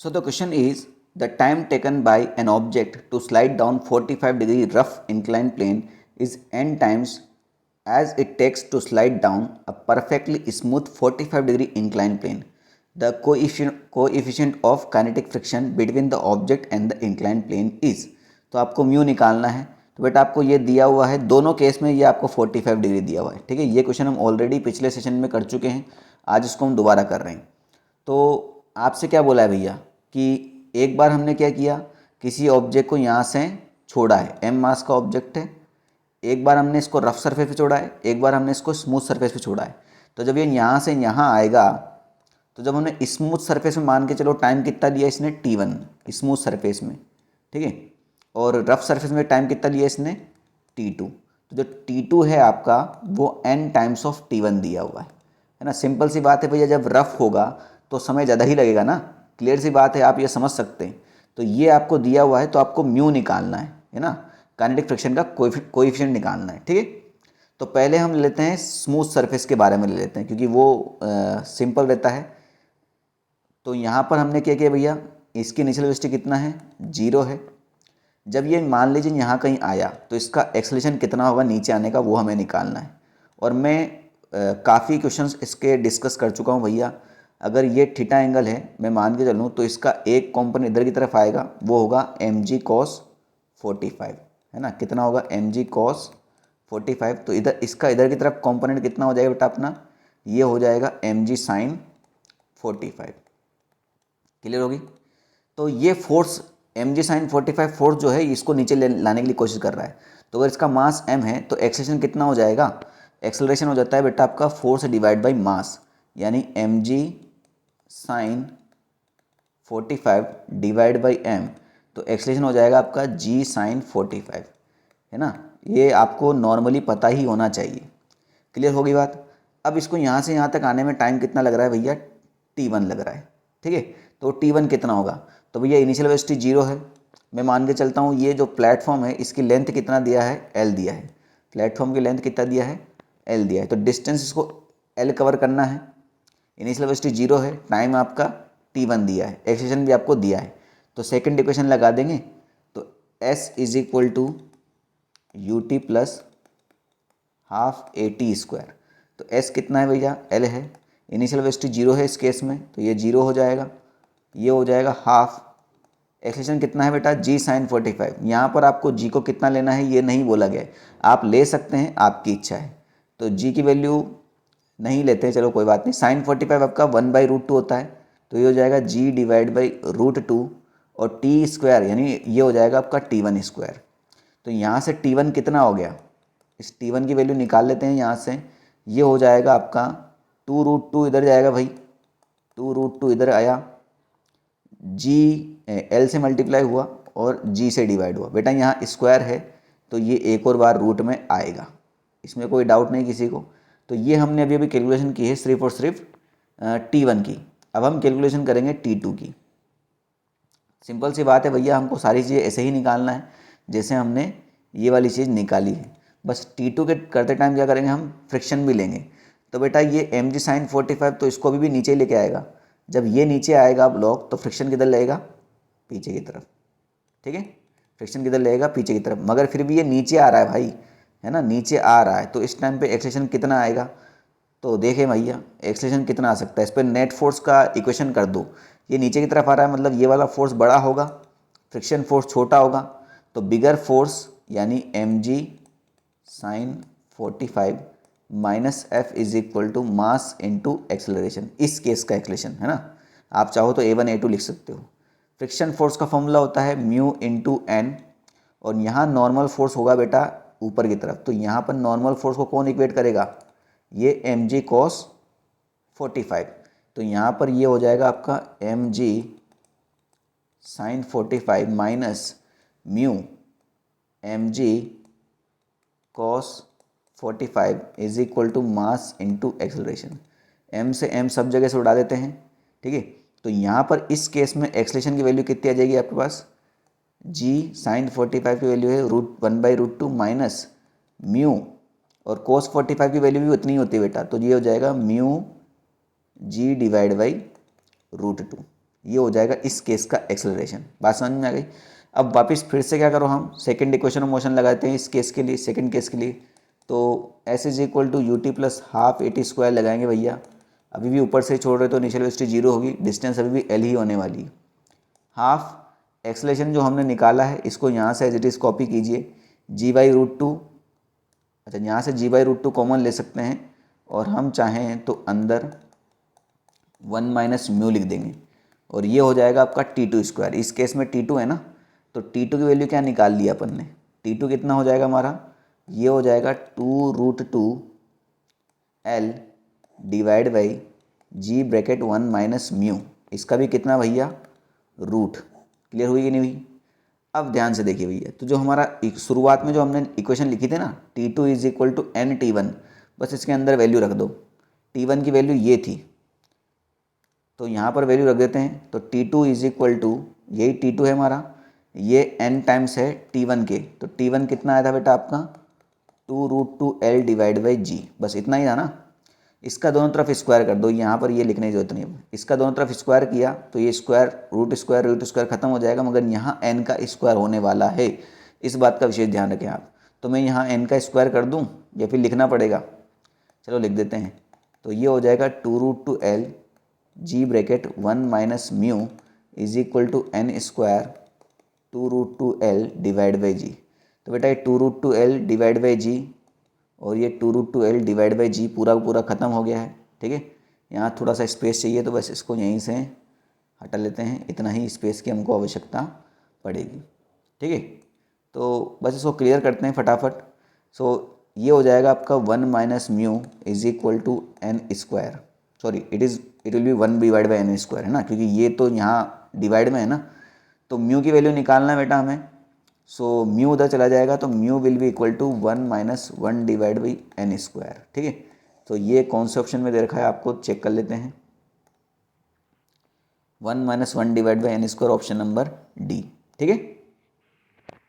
So the question is the time taken by an object to slide down 45-degree rough inclined plane is n times as it takes to slide down a perfectly smooth 45-degree inclined plane. The coefficient of kinetic friction between the object and the inclined plane is. तो आपको mu निकालना है। तो बेटा आपको ये दिया हुआ है, दोनों केस में ये आपको 45 डिग्री दिया हुआ है। ठीक है, ये क्वेश्चन हम ऑलरेडी पिछले सेशन में कर चुके हैं, आज इसको हम दोबारा कर रहे हैं। तो आपसे क्या बोला है भैया कि एक बार हमने क्या किया, किसी ऑब्जेक्ट को यहाँ से छोड़ा है, m मास का ऑब्जेक्ट है, एक बार हमने इसको रफ सरफेस पे छोड़ा है, एक बार हमने इसको स्मूथ सरफेस पे छोड़ा है। तो जब ये यहाँ से यहाँ आएगा, तो जब हमने स्मूथ सरफेस में मान के चलो टाइम कितना दिया इसने t1 स्मूथ सरफेस में, ठीक है, और रफ सरफेस में टाइम कितना दिया इसने t2। तो जो t2 है आपका वो n टाइम्स ऑफ t1 दिया हुआ है ना। सिंपल सी बात है भैया, जब रफ होगा तो समय ज़्यादा ही लगेगा ना, क्लियर सी बात है, आप ये समझ सकते हैं। तो ये आपको दिया हुआ है, तो आपको म्यू निकालना है ना, काइनेटिक फ्रिक्शन का कोएफिशिएंट निकालना है। ठीक है, तो पहले हम लेते हैं स्मूथ सरफेस के बारे में ले लेते हैं, क्योंकि वो सिंपल रहता है। तो यहाँ पर हमने क्या किया भैया, इसकी इनिशियल वेलोसिटी कितना है, 0 है। जब ये मान लीजिए यहाँ कहीं आया तो इसका एक्सेलरेशन कितना होगा नीचे आने का, वो हमें निकालना है। और मैं काफ़ी क्वेश्चंस इसके डिस्कस कर चुका हूँ भैया। अगर ये थीटा एंगल है, मैं मान के चलूँ, तो इसका एक कॉम्पोनेंट इधर की तरफ आएगा, वो होगा mg cos 45, है ना। कितना होगा, mg cos 45। तो इधर इसका इधर की तरफ कॉम्पोनेंट कितना हो जाएगा बेटा अपना, ये हो जाएगा mg sin 45। क्लियर होगी। तो ये फोर्स mg sin 45 फोर्स जो है इसको नीचे लाने के लिए कोशिश कर रहा है। तो अगर इसका मास m है तो एक्सेलरेशन कितना हो जाएगा, एक्सेलरेशन हो जाता है बेटा आपका फोर्स डिवाइड बाई मास, यानी mg sin 45 divide by m। तो एक्सेलरेशन हो जाएगा आपका g sin 45, है ना। ये आपको नॉर्मली पता ही होना चाहिए। क्लियर होगी बात। अब इसको यहाँ से यहाँ तक आने में टाइम कितना लग रहा है भैया, t1 लग रहा है। ठीक है, तो t1 कितना होगा, तो भैया इनिशियल वेलोसिटी 0 है। मैं मान के चलता हूँ ये जो प्लेटफॉर्म है इसकी लेंथ कितना दिया है, l दिया है। प्लेटफॉर्म की लेंथ कितना दिया है, l दिया है। तो डिस्टेंस इसको l कवर करना है। इनिशियल वेलोसिटी 0 है, टाइम आपका t1 दिया है, एक्सेलरेशन भी आपको दिया है। तो सेकंड इक्वेशन लगा देंगे, तो s is equal to u t plus half a t square. तो s कितना है भैया, l है। इनिशियल वेलोसिटी 0 है इस केस में, तो ये 0 हो जाएगा, ये हो जाएगा हाफ। एक्सेलरेशन कितना है बेटा, g sin 45। यहाँ पर आपको g को कितना लेना है ये नहीं बोला गया है, आप ले सकते हैं, आपकी इच्छा है। तो g की वैल्यू नहीं लेते हैं, चलो कोई बात नहीं। sin 45 आपका 1/√2 होता है, तो ये हो जाएगा g डिवाइड बाई √2, और टी स्क्वायर यानी ये हो जाएगा आपका t1 स्क्वायर। तो यहाँ से t1 कितना हो गया, इस t1 की वैल्यू निकाल लेते हैं यहाँ से। ये हो जाएगा आपका 2√2 इधर जाएगा भाई, 2√2 इधर आया, g l से मल्टीप्लाई हुआ और g से डिवाइड हुआ। बेटा यहाँ स्क्वायर है तो ये एक और बार रूट में आएगा, इसमें कोई डाउट नहीं किसी को। तो ये हमने अभी अभी कैलकुलेशन की है सिर्फ और सिर्फ t1 की। अब हम कैलकुलेशन करेंगे t2 की। सिंपल सी बात है भैया, हमको सारी चीज़ें ऐसे ही निकालना है जैसे हमने ये वाली चीज़ निकाली है। बस t2 के करते टाइम क्या करेंगे, हम फ्रिक्शन भी लेंगे। तो बेटा ये mg sin 45 तो इसको भी नीचे लेके आएगा। जब ये नीचे आएगा ब्लॉक तो फ्रिक्शन किधर लगेगा, पीछे की तरफ। ठीक है, फ्रिक्शन किधर लगेगा, पीछे की तरफ। मगर फिर भी ये नीचे आ रहा है भाई, है ना, नीचे आ रहा है। तो इस टाइम पे एक्सेलरेशन कितना आएगा, तो देखें भैया एक्सेलरेशन कितना आ सकता है। इस पर नेट फोर्स का इक्वेशन कर दो। ये नीचे की तरफ आ रहा है, मतलब ये वाला फोर्स बड़ा होगा, फ्रिक्शन फोर्स छोटा होगा। तो बिगर फोर्स यानी mg sin 45 minus f is equal to mass into acceleration, इस केस का एक्सेलरेशन, है ना। आप चाहो तो a1 a2 लिख सकते हो। फ्रिक्शन फोर्स का फॉर्मूला होता है म्यू इंटू एन, और यहाँ नॉर्मल फोर्स होगा बेटा ऊपर की तरफ। तो यहाँ पर नॉर्मल फोर्स को कौन इक्वेट करेगा, ये mg cos 45। तो यहाँ पर ये हो जाएगा आपका mg sin 45 minus mu mg cos 45 is equal to mass into acceleration. m से m सब जगह से उड़ा देते हैं। ठीक है, तो यहाँ पर इस केस में एक्सेलरेशन की वैल्यू कितनी आ जाएगी आपके पास, g sin 45 की वैल्यू है √1/√2 माइनस म्यू, और cos 45 की वैल्यू भी उतनी ही होती है बेटा। तो ये हो जाएगा म्यू g डिवाइड बाई √2। ये हो जाएगा इस केस का एक्सेलरेशन। बात समझ में आ गई। अब वापस फिर से क्या करो, हम सेकेंड इक्वेशन ऑफ मोशन लगाते हैं इस केस के लिए, सेकेंड केस के लिए। तो s is equal to u t plus half a t square लगाएंगे भैया। अभी भी ऊपर से छोड़ रहे तो इनिशियल वेलोसिटी जीरो होगी, डिस्टेंस अभी भी एल ही होने वाली है। हाफ एक्सेलरेशन जो हमने निकाला है इसको यहाँ से एज इट इज़ कॉपी कीजिए, जी बाई रूट टू। अच्छा, यहाँ से जी बाई रूट टू कॉमन ले सकते हैं और हम चाहें तो अंदर 1 माइनस म्यू लिख देंगे और ये हो जाएगा आपका टी टू स्क्वायर। इस केस में टी टू है ना, तो टी टू की वैल्यू क्या निकाल लिया अपन ने, टी टू कितना हो जाएगा हमारा, ये हो जाएगा 2√2 L divide by g bracket 1 minus mu. इसका भी कितना भैया, रूट। क्लियर हुई कि नहीं हुई। अब ध्यान से देखिए भैया, तो जो हमारा शुरुआत में जो हमने इक्वेशन लिखी थी ना, t two is equal to n t one, बस इसके अंदर वैल्यू रख दो। टी वन की वैल्यू ये थी तो यहाँ पर वैल्यू रख देते हैं। तो t two is equal to, यही टी टू है हमारा, ये एन टाइम्स है टी वन के। तो टी वन कितना आया था बेटा आपका, 2√2L डिवाइड बाई जी। बस इतना ही था ना। इसका दोनों तरफ स्क्वायर कर दो, यहाँ पर ये लिखने की जरूरत नहीं है। इसका दोनों तरफ स्क्वायर किया तो ये स्क्वायर रूट स्क्वायर खत्म हो जाएगा, मगर यहाँ n का स्क्वायर होने वाला है, इस बात का विशेष ध्यान रखें आप। तो मैं यहाँ n का स्क्वायर कर दूँ या फिर लिखना पड़ेगा, चलो लिख देते हैं। तो ये हो जाएगा 2√2L G bracket 1 minus mu is equal to N square 2√2L divide by G. तो बेटा ये 2√2L डिवाइड बाई जी और ये 2√2L डिवाइड बाई जी पूरा पूरा ख़त्म हो गया है। ठीक है, यहाँ थोड़ा सा स्पेस चाहिए तो बस इसको यहीं से हटा लेते हैं, इतना ही स्पेस की हमको आवश्यकता पड़ेगी। ठीक है, तो बस इसको क्लियर करते हैं फटाफट। सो ये हो जाएगा आपका 1 minus mu is equal to N square, sorry it will be 1 divide by n square है ना, क्योंकि ये तो यहाँ डिवाइड में है ना, तो म्यू की वैल्यू निकालना है बेटा हमें। सो म्यू उधर चला जाएगा तो mu will be equal to 1 minus 1 divide by n square. ठीक है, तो ये कौन से ऑप्शन में दे रखा है आपको चेक कर लेते हैं। 1 minus 1 divide by n square, option number D. ठीक है।